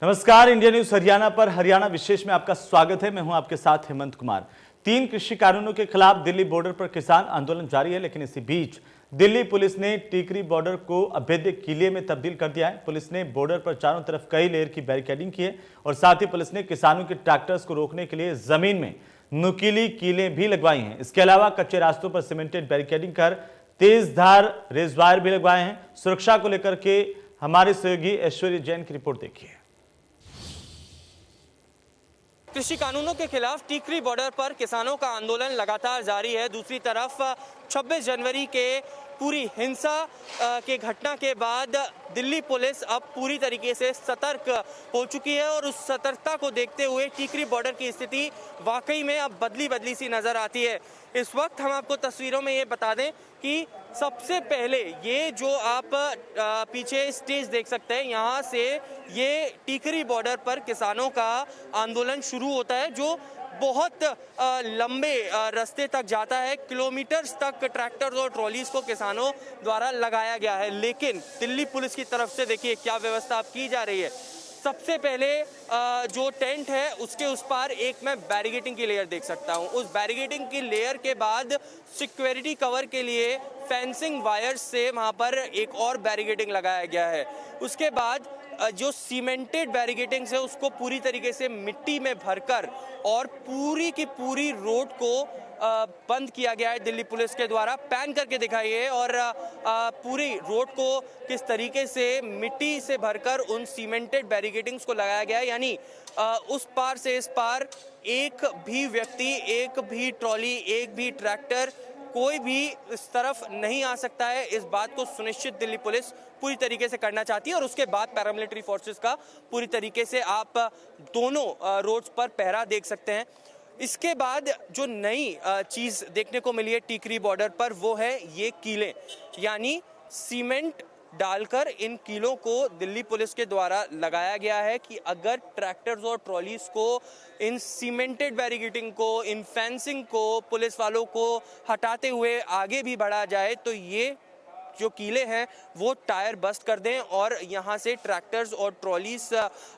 नमस्कार, India news Haryana पर हरियाणा विशेष में आपका स्वागत है। मैं हूं आपके साथ हेमंत कुमार। 3 कृषि कानूनों के खिलाफ दिल्ली बॉर्डर पर किसान आंदोलन जारी है, लेकिन इसी बीच दिल्ली पुलिस ने टीकरी बॉर्डर को अभेद्य किले में तब्दील कर दिया है। पुलिस ने बॉर्डर पर चारों तरफ कई लेयर की बैरिकेडिंग की है और साथ ही पुलिस ने किसानों के ट्रैक्टर्स को रोकने के लिए जमीन में नुकीली कीलें भी लगवाई हैं। इसके अलावा कच्चे रास्तों पर सीमेंटेड बैरिकेडिंग कर तेजधार रेजवायर भी लगवाए हैं। सुरक्षा को लेकर के हमारे सहयोगी ऐश्वर्य जैन की रिपोर्ट देखिए। कृषि कानूनों के खिलाफ टीकरी बॉर्डर पर किसानों का आंदोलन लगातार जारी है। दूसरी तरफ 26 जनवरी के पूरी हिंसा के घटना के बाद दिल्ली पुलिस अब पूरी तरीके से सतर्क हो चुकी है और उस सतर्कता को देखते हुए टीकरी बॉर्डर की स्थिति वाकई में अब बदली सी नजर आती है। इस वक्त हम आपको तस्वीरों में ये बता दें कि सबसे पहले ये जो आप पीछे स्टेज देख सकते हैं, यहाँ से ये टीकरी बॉर्डर पर किसानों का आंदोलन शुरू होता है, जो बहुत लंबे रास्ते तक जाता है। किलोमीटर्स तक ट्रैक्टर्स और ट्रॉलीज को किसानों द्वारा लगाया गया है। लेकिन दिल्ली पुलिस की तरफ से देखिए क्या व्यवस्था अब की जा रही है। सबसे पहले जो टेंट है उसके उस पार एक मैं बैरिकेडिंग की लेयर देख सकता हूं। उस बैरिकेडिंग की लेयर के बाद सिक्योरिटी कवर के लिए फेंसिंग वायर्स से वहां पर एक और बैरिकेडिंग लगाया गया है। उसके बाद जो सीमेंटेड बैरिकेडिंग है उसको पूरी तरीके से मिट्टी में भरकर और पूरी की पूरी रोड को बंद किया गया है दिल्ली पुलिस के द्वारा। पैन करके दिखाइए और पूरी रोड को किस तरीके से मिट्टी से भरकर उन सीमेंटेड बैरिकेडिंग्स को लगाया गया है। यानी उस पार से इस पार एक भी व्यक्ति, एक भी ट्रॉली, एक भी ट्रैक्टर, कोई भी इस तरफ नहीं आ सकता है। इस बात को सुनिश्चित दिल्ली पुलिस पूरी तरीके से करना चाहती है और उसके बाद पैरामिलिट्री फोर्सेस का पूरी तरीके से आप दोनों रोड्स पर पहरा देख सकते हैं। इसके बाद जो नई चीज देखने को मिली है टीकरी बॉर्डर पर वो है ये कीलें, यानी सीमेंट डालकर इन कीलों को दिल्ली पुलिस के द्वारा लगाया गया है कि अगर ट्रैक्टर्स और ट्रॉलीज को इन सीमेंटेड बैरिकेडिंग को, इन फेंसिंग को, पुलिस वालों को हटाते हुए आगे भी बढ़ा जाए तो ये जो कीले हैं वो टायर बस्ट कर दें और यहाँ से ट्रैक्टर्स और ट्रॉलीज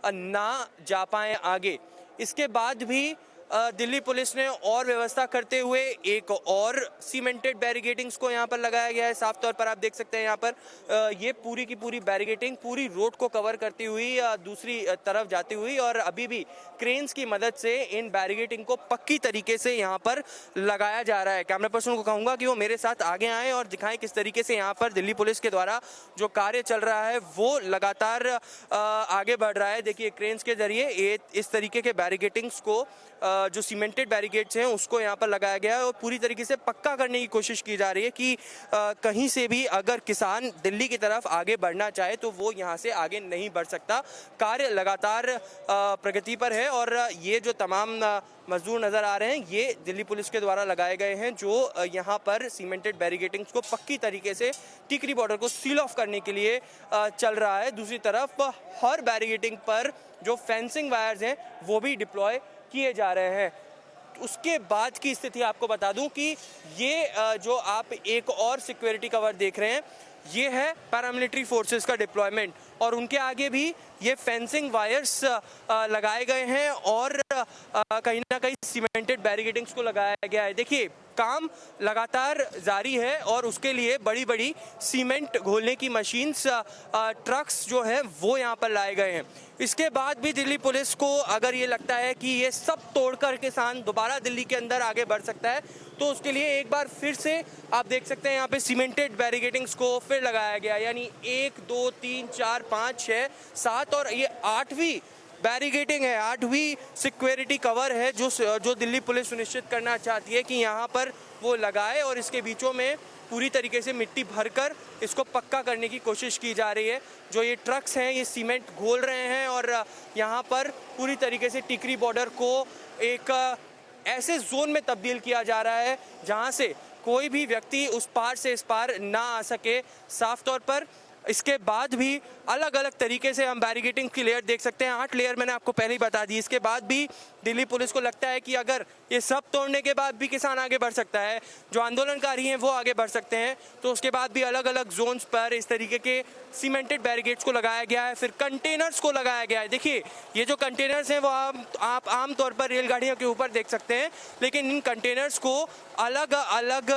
ना जा पाएं आगे। इसके बाद भी दिल्ली पुलिस ने और व्यवस्था करते हुए एक और सीमेंटेड बैरिकेडिंग्स को यहाँ पर लगाया गया है। साफ तौर पर आप देख सकते हैं यहाँ पर ये पूरी की पूरी बैरिकेडिंग पूरी रोड को कवर करती हुई दूसरी तरफ जाती हुई और अभी भी क्रेन्स की मदद से इन बैरिकेडिंग को पक्की तरीके से यहाँ पर लगाया जा रहा है। कैमरा पर्सन को कहूँगा कि वो मेरे साथ आगे आए और दिखाएं किस तरीके से यहाँ पर दिल्ली पुलिस के द्वारा जो कार्य चल रहा है वो लगातार आगे बढ़ रहा है। देखिए क्रेन्स के जरिए इस तरीके के बैरिकेडिंग्स को जो सीमेंटेड बैरिकेड्स हैं उसको यहाँ पर लगाया गया है और पूरी तरीके से पक्का करने की कोशिश की जा रही है कि कहीं से भी अगर किसान दिल्ली की तरफ आगे बढ़ना चाहे तो वो यहाँ से आगे नहीं बढ़ सकता। कार्य लगातार प्रगति पर है और ये जो तमाम मजदूर नज़र आ रहे हैं ये दिल्ली पुलिस के द्वारा लगाए गए हैं जो यहाँ पर सीमेंटेड बैरिकेडिंग्स को पक्की तरीके से टीकरी बॉर्डर को सील ऑफ करने के लिए चल रहा है। दूसरी तरफ हर बैरिकेडिंग पर जो फेंसिंग वायर्स हैं वो भी डिप्लॉय किए जा रहे हैं। उसके बाद की स्थिति आपको बता दूं कि ये जो आप एक और सिक्योरिटी कवर देख रहे हैं ये है पैरामिलिट्री फोर्सेस का डिप्लॉयमेंट और उनके आगे भी ये फेंसिंग वायर्स लगाए गए हैं और कहीं ना कहीं सीमेंटेड बैरिकेडिंग्स को लगाया गया है। देखिए काम लगातार जारी है और उसके लिए बड़ी बड़ी सीमेंट घोलने की मशीन्स, ट्रक्स जो हैं वो यहाँ पर लाए गए हैं। इसके बाद भी दिल्ली पुलिस को अगर ये लगता है कि ये सब तोड़कर किसान दोबारा दिल्ली के अंदर आगे बढ़ सकता है तो उसके लिए एक बार फिर से आप देख सकते हैं यहाँ पे सीमेंटेड बैरिकेडिंग्स को फिर लगाया गया, यानी 1, 2, 3, 4, 5, 6, 7 और ये 8वीं बैरिकेडिंग है, 8वीं सिक्योरिटी कवर है जो दिल्ली पुलिस सुनिश्चित करना चाहती है कि यहाँ पर वो लगाए और इसके बीचों में पूरी तरीके से मिट्टी भरकर इसको पक्का करने की कोशिश की जा रही है। जो ये ट्रक्स हैं ये सीमेंट घोल रहे हैं और यहाँ पर पूरी तरीके से टीकरी बॉर्डर को एक ऐसे जोन में तब्दील किया जा रहा है जहाँ से कोई भी व्यक्ति उस पार से इस पार ना आ सके। साफ तौर पर इसके बाद भी अलग अलग तरीके से हम बैरिकेडिंग की लेयर देख सकते हैं। 8 लेयर मैंने आपको पहले ही बता दी। इसके बाद भी दिल्ली पुलिस को लगता है कि अगर ये सब तोड़ने के बाद भी किसान आगे बढ़ सकता है, जो आंदोलनकारी हैं वो आगे बढ़ सकते हैं, तो उसके बाद भी अलग अलग जोन्स पर इस तरीके के सीमेंटेड बैरिकेड्स को लगाया गया है, फिर कंटेनर्स को लगाया गया है। देखिए, ये जो कंटेनर्स हैं वो आप आमतौर पर रेलगाड़ियों के ऊपर देख सकते हैं, लेकिन इन कंटेनर्स को अलग अलग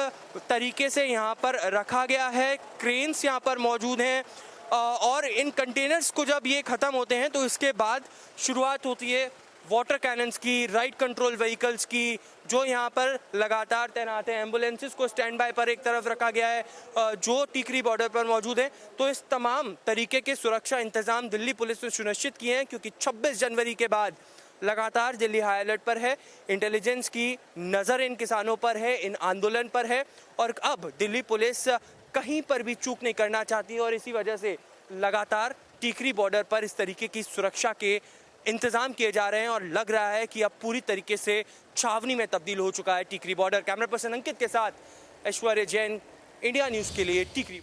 तरीके से यहाँ पर रखा गया है। क्रेन्स यहाँ पर मौजूद हैं और इन कंटेनर्स को जब ये ख़त्म होते हैं तो इसके बाद शुरुआत होती है वाटर कैनन्स की, राइट कंट्रोल व्हीकल्स की, जो यहाँ पर लगातार तैनात हैं। एम्बुलेंसेस को स्टैंड बाय पर एक तरफ रखा गया है जो टीकरी बॉर्डर पर मौजूद है। तो इस तमाम तरीके के सुरक्षा इंतजाम दिल्ली पुलिस ने सुनिश्चित किए हैं, क्योंकि 26 जनवरी के बाद लगातार दिल्ली हाई अलर्ट पर है। इंटेलिजेंस की नज़र इन किसानों पर है, इन आंदोलन पर है, और अब दिल्ली पुलिस कहीं पर भी चूक नहीं करना चाहती और इसी वजह से लगातार टीकरी बॉर्डर पर इस तरीके की सुरक्षा के इंतजाम किए जा रहे हैं और लग रहा है कि अब पूरी तरीके से छावनी में तब्दील हो चुका है टीकरी बॉर्डर। कैमरा पर्सन अंकित के साथ ऐश्वर्य जैन, इंडिया न्यूज़ के लिए टीकरी।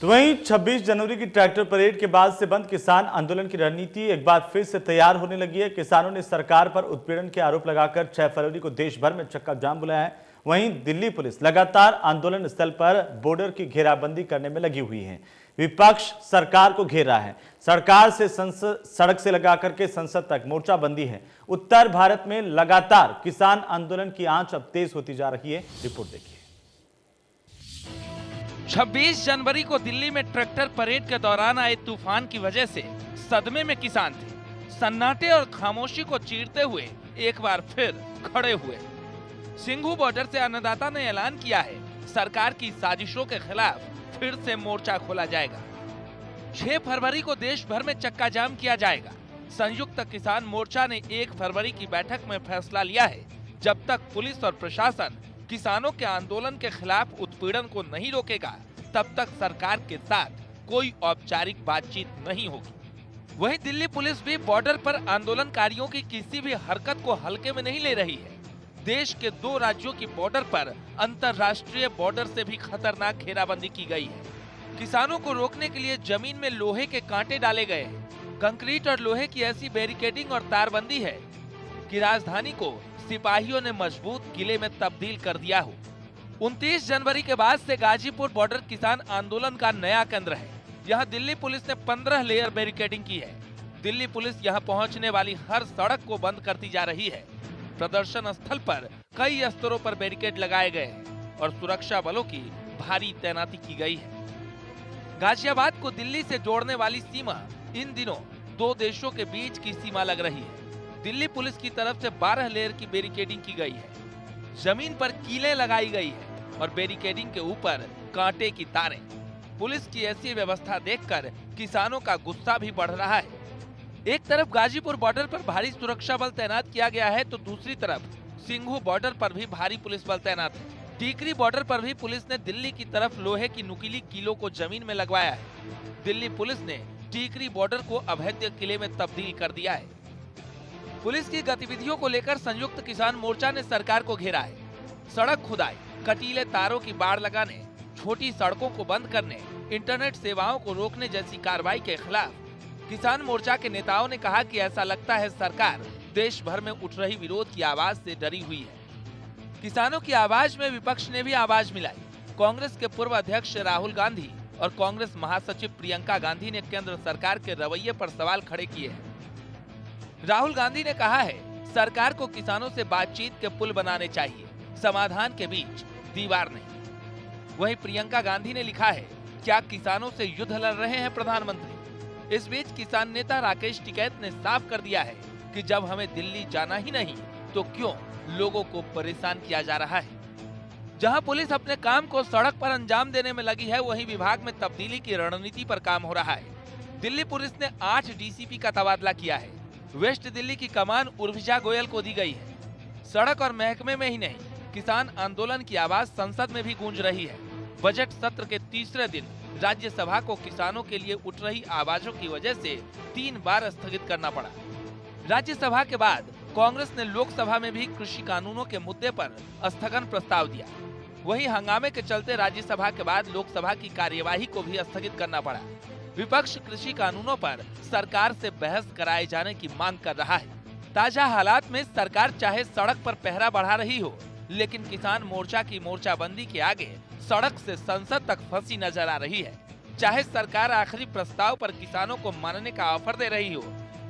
तो वहीं 26 जनवरी की ट्रैक्टर परेड के बाद से बंद किसान आंदोलन की रणनीति एक बार फिर से तैयार होने लगी है। किसानों ने सरकार पर उत्पीड़न के आरोप लगाकर 6 फरवरी को देश भर में चक्का जाम बुलाया है। वहीं दिल्ली पुलिस लगातार आंदोलन स्थल पर बॉर्डर की घेराबंदी करने में लगी हुई है। विपक्ष सरकार को घेर रहा है। सरकार से सड़क से लगाकर के संसद तक मोर्चाबंदी है। उत्तर भारत में लगातार किसान आंदोलन की आंच अब तेज होती जा रही है। रिपोर्ट देखिए। 26 जनवरी को दिल्ली में ट्रैक्टर परेड के दौरान आए तूफान की वजह से सदमे में किसान थे। सन्नाटे और खामोशी को चीरते हुए एक बार फिर खड़े हुए। सिंघू बॉर्डर से अन्नदाता ने ऐलान किया है, सरकार की साजिशों के खिलाफ फिर से मोर्चा खोला जाएगा। 6 फरवरी को देश भर में चक्का जाम किया जाएगा। संयुक्त किसान मोर्चा ने 1 फरवरी की बैठक में फैसला लिया है, जब तक पुलिस और प्रशासन किसानों के आंदोलन के खिलाफ उत्पीड़न को नहीं रोकेगा, तब तक सरकार के साथ कोई औपचारिक बातचीत नहीं होगी। वहीं दिल्ली पुलिस भी बॉर्डर पर आंदोलनकारियों की किसी भी हरकत को हल्के में नहीं ले रही है। देश के 2 राज्यों की बॉर्डर पर अंतर्राष्ट्रीय बॉर्डर से भी खतरनाक घेराबंदी की गई है। किसानों को रोकने के लिए जमीन में लोहे के कांटे डाले गए हैं। कंक्रीट और लोहे की ऐसी बैरिकेडिंग और तारबंदी है कि राजधानी को सिपाहियों ने मजबूत किले में तब्दील कर दिया हो। 29 जनवरी के बाद से गाजीपुर बॉर्डर किसान आंदोलन का नया केंद्र है। यहाँ दिल्ली पुलिस ने 15 लेयर बैरिकेडिंग की है। दिल्ली पुलिस यहाँ पहुँचने वाली हर सड़क को बंद करती जा रही है। प्रदर्शन स्थल पर कई स्तरों पर बैरिकेड लगाए गए हैं और सुरक्षा बलों की भारी तैनाती की गई है। गाजियाबाद को दिल्ली से जोड़ने वाली सीमा इन दिनों 2 देशों के बीच की सीमा लग रही है। दिल्ली पुलिस की तरफ से 12 लेयर की बैरिकेडिंग की गई है। जमीन पर कीलें लगाई गई है और बैरिकेडिंग के ऊपर कांटे की तारें। पुलिस की ऐसी व्यवस्था देखकर किसानों का गुस्सा भी बढ़ रहा है। एक तरफ गाजीपुर बॉर्डर पर भारी सुरक्षा बल तैनात किया गया है, तो दूसरी तरफ सिंघू बॉर्डर पर भी भारी पुलिस बल तैनात है। टीकरी बॉर्डर पर भी पुलिस ने दिल्ली की तरफ लोहे की नुकीली कीलों को जमीन में लगवाया है। दिल्ली पुलिस ने टीकरी बॉर्डर को अवैध किले में तब्दील कर दिया है। पुलिस की गतिविधियों को लेकर संयुक्त किसान मोर्चा ने सरकार को घेरा है। सड़क खुदाई, कटीले तारों की बाड़ लगाने, छोटी सड़कों को बंद करने, इंटरनेट सेवाओं को रोकने जैसी कार्रवाई के खिलाफ किसान मोर्चा के नेताओं ने कहा कि ऐसा लगता है सरकार देश भर में उठ रही विरोध की आवाज से डरी हुई है। किसानों की आवाज में विपक्ष ने भी आवाज मिलाई। कांग्रेस के पूर्व अध्यक्ष राहुल गांधी और कांग्रेस महासचिव प्रियंका गांधी ने केंद्र सरकार के रवैये पर सवाल खड़े किए हैं। राहुल गांधी ने कहा है, सरकार को किसानों से बातचीत के पुल बनाने चाहिए, समाधान के बीच दीवार नहीं। वहीं प्रियंका गांधी ने लिखा है, क्या किसानों से युद्ध लड़ रहे हैं प्रधानमंत्री। इस बीच किसान नेता राकेश टिकैत ने साफ कर दिया है कि जब हमें दिल्ली जाना ही नहीं तो क्यों लोगों को परेशान किया जा रहा है। जहां पुलिस अपने काम को सड़क पर अंजाम देने में लगी है, वहीं विभाग में तब्दीली की रणनीति पर काम हो रहा है। दिल्ली पुलिस ने 8 डीसीपी का तबादला किया है। वेस्ट दिल्ली की कमान उर्विजा गोयल को दी गई है। सड़क और महकमे में ही नहीं, किसान आंदोलन की आवाज संसद में भी गूंज रही है। बजट सत्र के तीसरे दिन राज्यसभा को किसानों के लिए उठ रही आवाजों की वजह से 3 बार स्थगित करना पड़ा। राज्यसभा के बाद कांग्रेस ने लोकसभा में भी कृषि कानूनों के मुद्दे पर स्थगन प्रस्ताव दिया। वहीं हंगामे के चलते राज्यसभा के बाद लोकसभा की कार्यवाही को भी स्थगित करना पड़ा। विपक्ष कृषि कानूनों पर सरकार से बहस कराए जाने की मांग कर रहा है। ताजा हालात में सरकार चाहे सड़क पर पहरा बढ़ा रही हो, लेकिन किसान मोर्चा की मोर्चाबंदी के आगे सड़क से संसद तक फंसी नजर आ रही है। चाहे सरकार आखिरी प्रस्ताव पर किसानों को मानने का ऑफर दे रही हो,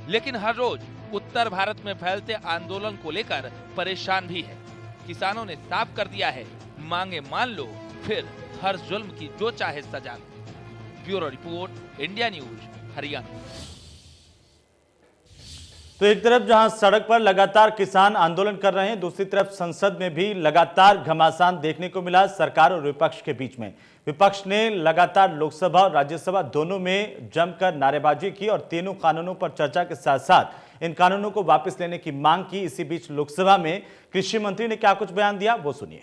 लेकिन हर रोज उत्तर भारत में फैलते आंदोलन को लेकर परेशान भी है। किसानों ने साफ कर दिया है, मांगे मान लो, फिर हर जुल्म की जो चाहे सजा लो। Bureau report, India news, Haryana. तो एक तरफ जहां सड़क पर लगातार किसान आंदोलन कर रहे हैं, दूसरी तरफ संसद में भी लगातार घमासान देखने को मिला सरकार और विपक्ष के बीच में। विपक्ष ने लगातार लोकसभा और राज्यसभा दोनों में जमकर नारेबाजी की और तीनों कानूनों पर चर्चा के साथ साथ इन कानूनों को वापस लेने की मांग की। इसी बीच लोकसभा में कृषि मंत्री ने क्या कुछ बयान दिया, वो सुनिए।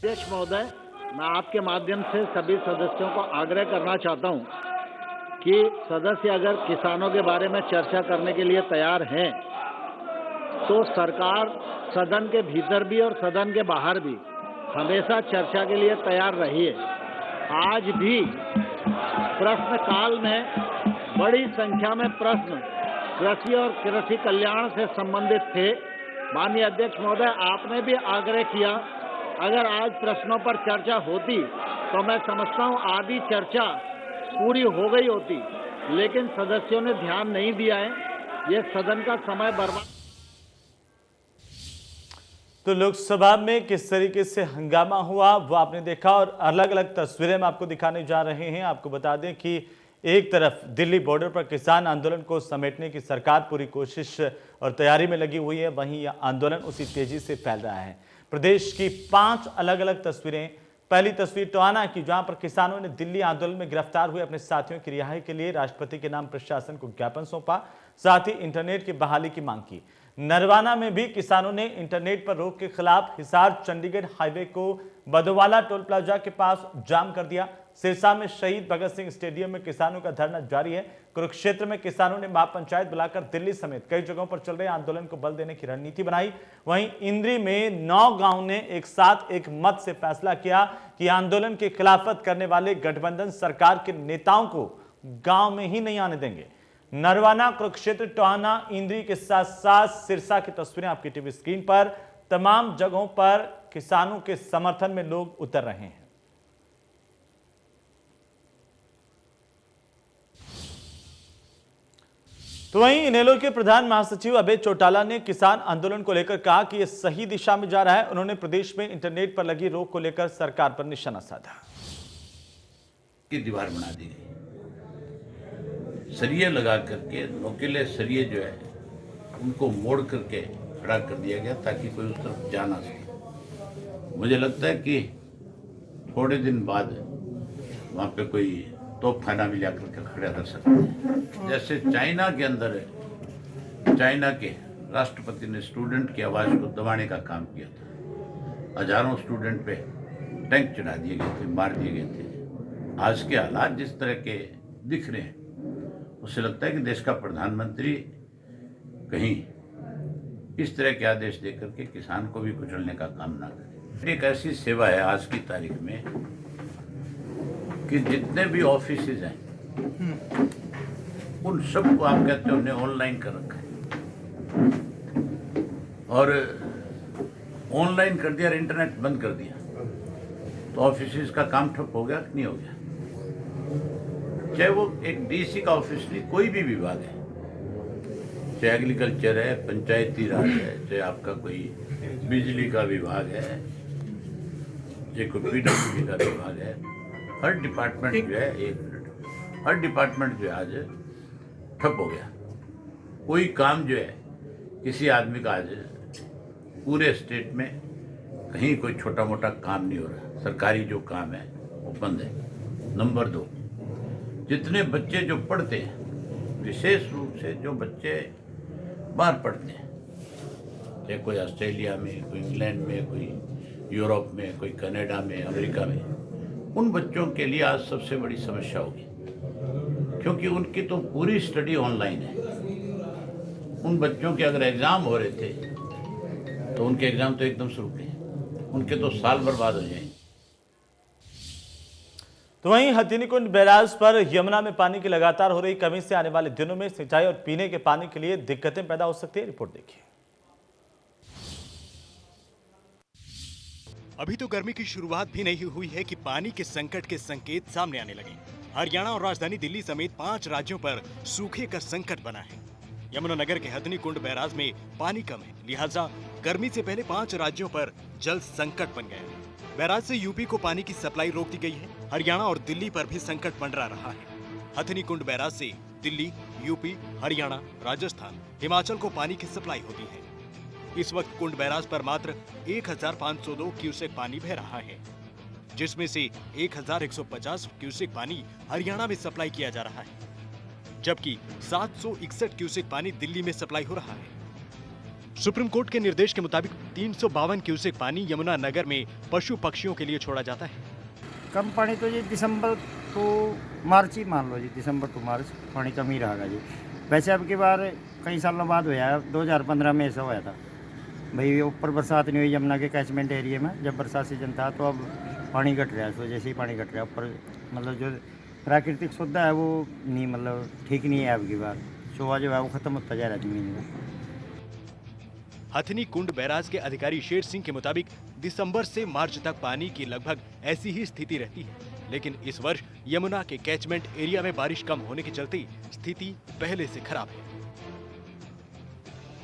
अध्यक्ष महोदय, मैं आपके माध्यम से सभी सदस्यों को आग्रह करना चाहता हूं कि सदस्य अगर किसानों के बारे में चर्चा करने के लिए तैयार हैं तो सरकार सदन के भीतर भी और सदन के बाहर भी हमेशा चर्चा के लिए तैयार रही है। आज भी प्रश्नकाल में बड़ी संख्या में प्रश्न कृषि और कृषि कल्याण से संबंधित थे। माननीय अध्यक्ष महोदय, आपने भी आग्रह किया अगर आज प्रश्नों पर चर्चा होती तो मैं समझता हूं आधी चर्चा पूरी हो गई होती, लेकिन सदस्यों ने ध्यान नहीं दिया है। ये सदन का समय बर्बाद। तो लोकसभा में किस तरीके से हंगामा हुआ वो आपने देखा और अलग अलग तस्वीरें हम आपको दिखाने जा रहे हैं। आपको बता दें कि एक तरफ दिल्ली बॉर्डर पर किसान आंदोलन को समेटने की सरकार पूरी कोशिश और तैयारी में लगी हुई है, वहीं यह आंदोलन उसी तेजी से फैल रहा है। प्रदेश की 5 अलग अलग तस्वीरें। पहली तस्वीर टोहाना की, जहां पर किसानों ने दिल्ली आंदोलन में गिरफ्तार हुए अपने साथियों की रिहाई के लिए राष्ट्रपति के नाम प्रशासन को ज्ञापन सौंपा, साथ ही इंटरनेट की बहाली की मांग की। नरवाना में भी किसानों ने इंटरनेट पर रोक के खिलाफ हिसार चंडीगढ़ हाईवे को बदोवाला टोल प्लाजा के पास जाम कर दिया। सिरसा में शहीद भगत सिंह स्टेडियम में किसानों का धरना जारी है। कुरुक्षेत्र में किसानों ने महापंचायत बुलाकर दिल्ली समेत कई जगहों पर चल रहे आंदोलन को बल देने की रणनीति बनाई। वहीं इंद्री में 9 गांव ने एक साथ एक मत से फैसला किया कि आंदोलन की खिलाफत करने वाले गठबंधन सरकार के नेताओं को गांव में ही नहीं आने देंगे। नरवाना, कुरुक्षेत्र, टोहाना, इंद्री के साथ साथ सिरसा की तस्वीरें आपकी टीवी स्क्रीन पर। तमाम जगहों पर किसानों के समर्थन में लोग उतर रहे हैं। तो वहीं इनेलो के प्रधान महासचिव अभय चौटाला ने किसान आंदोलन को लेकर कहा कि यह सही दिशा में जा रहा है। उन्होंने प्रदेश में इंटरनेट पर लगी रोक को लेकर सरकार पर निशाना साधा। की दीवार बना दी गई, सरिये लगा करके, नोकीले सरिये जो है उनको मोड़ करके खड़ा कर दिया गया ताकि कोई उस तरफ जा ना सके। मुझे लगता है कि थोड़े दिन बाद वहाँ पे कोई तोपखाना भी जाकर के खड़ा कर सकते हैं। जैसे चाइना के अंदर है, चाइना के राष्ट्रपति ने स्टूडेंट की आवाज़ को दबाने का काम किया था। हजारों स्टूडेंट पे टैंक चढ़ा दिए गए थे, मार दिए गए थे। आज के हालात जिस तरह के दिख रहे हैं, उससे लगता है कि देश का प्रधानमंत्री कहीं इस तरह के आदेश देकर के किसान को भी कुचलने का काम ना करे। एक ऐसी सेवा है आज की तारीख में कि जितने भी ऑफिसेज हैं उन सबको आप कहते हो उन्हें ऑनलाइन कर रखा है, और ऑनलाइन कर दिया और इंटरनेट बंद कर दिया, तो ऑफिसेज का काम ठप हो गया कि नहीं हो गया? चाहे वो एक डीसी का ऑफिस नहीं, कोई भी विभाग है, चाहे एग्रीकल्चर है, पंचायती राज है, चाहे आपका कोई बिजली का विभाग है, चाहे कोई पीडब्ल्यूडी का विभाग है, हर डिपार्टमेंट जो है, एक मिनट, हर डिपार्टमेंट जो है आज ठप हो गया। कोई काम जो है किसी आदमी का आज पूरे स्टेट में कहीं कोई छोटा मोटा काम नहीं हो रहा। सरकारी जो काम है वो बंद है। नंबर 2, जितने बच्चे जो पढ़ते हैं, विशेष रूप से जो बच्चे बाहर पढ़ते हैं, चाहे कोई ऑस्ट्रेलिया में, कोई इंग्लैंड में, कोई यूरोप में, कोई कनाडा में, अमेरिका में, उन बच्चों के लिए आज सबसे बड़ी समस्या होगी, क्योंकि उनकी तो पूरी स्टडी ऑनलाइन है। उन बच्चों के अगर एग्ज़ाम हो रहे थे तो उनके एग्ज़ाम तो एकदम से रुक गए, उनके तो साल बर्बाद हो जाएंगे। तो वहीं हथिनीकुंड बैराज पर यमुना में पानी की लगातार हो रही कमी से आने वाले दिनों में सिंचाई और पीने के पानी के लिए दिक्कतें पैदा हो सकती है। रिपोर्ट देखिए। अभी तो गर्मी की शुरुआत भी नहीं हुई है कि पानी के संकट के संकेत सामने आने लगे। हरियाणा और राजधानी दिल्ली समेत 5 राज्यों पर सूखे का संकट बना है। यमुनानगर के हथिनीकुंड बैराज में पानी कम है, लिहाजा गर्मी से पहले 5 राज्यों पर जल संकट बन गया। बैराज से यूपी को पानी की सप्लाई रोक दी गई है। हरियाणा और दिल्ली पर भी संकट मंडरा रहा है। हथिनीकुंड बैराज से दिल्ली, यूपी, हरियाणा, राजस्थान, हिमाचल को पानी की सप्लाई होती है। इस वक्त कुंड बैराज पर मात्र 1502 क्यूसेक पानी बह रहा है, जिसमें से 1150 क्यूसेक पानी हरियाणा में सप्लाई किया जा रहा है, जबकि 761 क्यूसेक पानी दिल्ली में सप्लाई हो रहा है। सुप्रीम कोर्ट के निर्देश के मुताबिक 352 क्यूसेक पानी यमुनानगर में पशु पक्षियों के लिए छोड़ा जाता है। कम पानी तो जी दिसंबर टू मार्च ही मान लो जी, दिसंबर टू मार्च पानी कम ही रहेगा जी। वैसे अब की बार कई सालों बाद हुआ है, 2015 में ऐसा हुआ था भाई, ऊपर बरसात नहीं हुई यमुना के कैचमेंट एरिया में। जब बरसात सीजन था तो अब पानी घट रहा है, तो जैसे ही पानी घट रहा है ऊपर, मतलब जो प्राकृतिक सुविधा है वो नहीं, मतलब ठीक नहीं है। अब की बार शोभा जो है वो खत्म होता जा रहा है जमीन में। हथिनी कुंड बैराज के अधिकारी शेर सिंह के मुताबिक दिसंबर से मार्च तक पानी की लगभग ऐसी ही स्थिति रहती है, लेकिन इस वर्ष यमुना के कैचमेंट एरिया में बारिश कम होने के चलते स्थिति पहले से खराब है।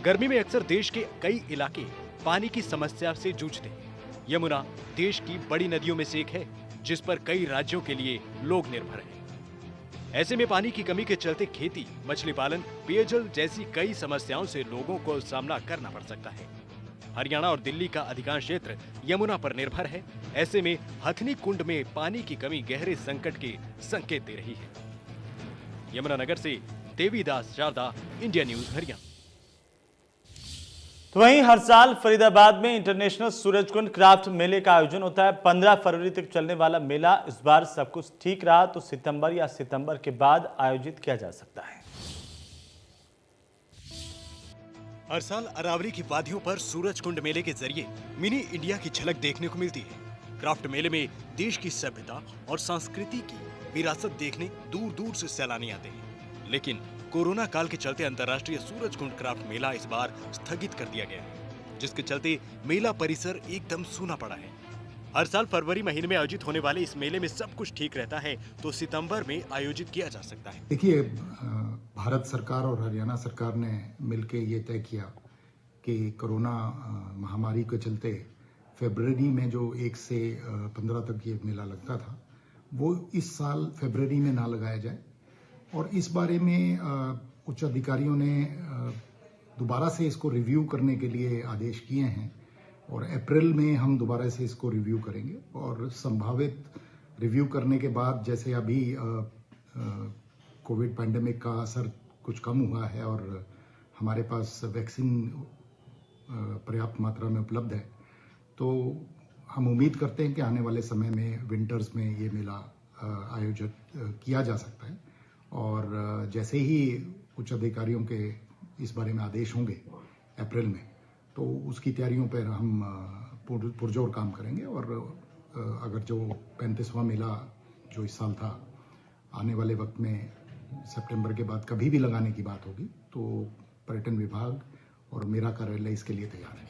गर्मी में अक्सर देश के कई इलाके पानी की समस्या से जूझते हैं। यमुना देश की बड़ी नदियों में से एक है, जिस पर कई राज्यों के लिए लोग निर्भर हैं। ऐसे में पानी की कमी के चलते खेती, मछली पालन, पेयजल जैसी कई समस्याओं से लोगों को सामना करना पड़ सकता है। हरियाणा और दिल्ली का अधिकांश क्षेत्र यमुना पर निर्भर है। ऐसे में हथिनी कुंड में पानी की कमी गहरे संकट के संकेत दे रही है। यमुनानगर से देवीदास शारदा, इंडिया न्यूज हरियाणा। तो वहीं हर साल फरीदाबाद में इंटरनेशनल सूरजकुंड क्राफ्ट मेले का आयोजन होता है। 15 फरवरी तक चलने वाला मेला इस बार सब कुछ ठीक रहा तो सितंबर या सितंबर के बाद आयोजित किया जा सकता है। हर साल अरावली की वादियों पर सूरजकुंड मेले के जरिए मिनी इंडिया की झलक देखने को मिलती है। क्राफ्ट मेले में देश की सभ्यता और संस्कृति की विरासत देखने दूर दूर से सैलानी आते हैं, लेकिन कोरोना काल के चलते अंतर्राष्ट्रीय सूरजकुंड क्राफ्ट मेला इस बार स्थगित कर दिया गया है, जिसके चलते मेला परिसर एकदम सूना पड़ा है। हर साल फरवरी महीने में आयोजित होने वाले इस मेले में सब कुछ ठीक रहता है तो सितंबर में आयोजित किया जा सकता है। देखिए, भारत सरकार और हरियाणा सरकार ने मिलकर ये तय किया कि कोरोना महामारी के चलते फरवरी में जो 1 से 15 तक ये मेला लगता था, वो इस साल फरवरी में ना लगाया जाए। और इस बारे में उच्च अधिकारियों ने दोबारा से इसको रिव्यू करने के लिए आदेश किए हैं और अप्रैल में हम दोबारा से इसको रिव्यू करेंगे। और संभावित रिव्यू करने के बाद, जैसे अभी कोविड पैंडेमिक का असर कुछ कम हुआ है और हमारे पास वैक्सीन पर्याप्त मात्रा में उपलब्ध है, तो हम उम्मीद करते हैं कि आने वाले समय में विंटर्स में ये मेला आयोजित किया जा सकता है। और जैसे ही उच्च अधिकारियों के इस बारे में आदेश होंगे अप्रैल में, तो उसकी तैयारियों पर हम पुरजोर काम करेंगे। और अगर जो 35वां मेला जो इस साल था, आने वाले वक्त में सितंबर के बाद कभी भी लगाने की बात होगी, तो पर्यटन विभाग और मेरा कार्यालय इसके लिए तैयार है।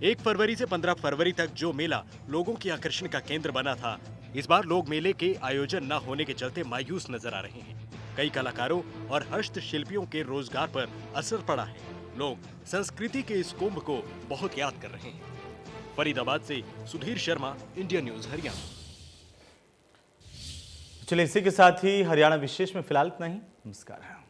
1 फरवरी से 15 फरवरी तक जो मेला लोगों के आकर्षण का केंद्र बना था, इस बार लोग मेले के आयोजन न होने के चलते मायूस नजर आ रहे हैं। कई कलाकारों और हस्तशिल्पियों के रोजगार पर असर पड़ा है। लोग संस्कृति के इस कुंभ को बहुत याद कर रहे हैं। फरीदाबाद से सुधीर शर्मा, इंडिया न्यूज हरियाणा। चलिए, इसी के साथ ही हरियाणा विशेष में फिलहाल इतना ही। नमस्कार।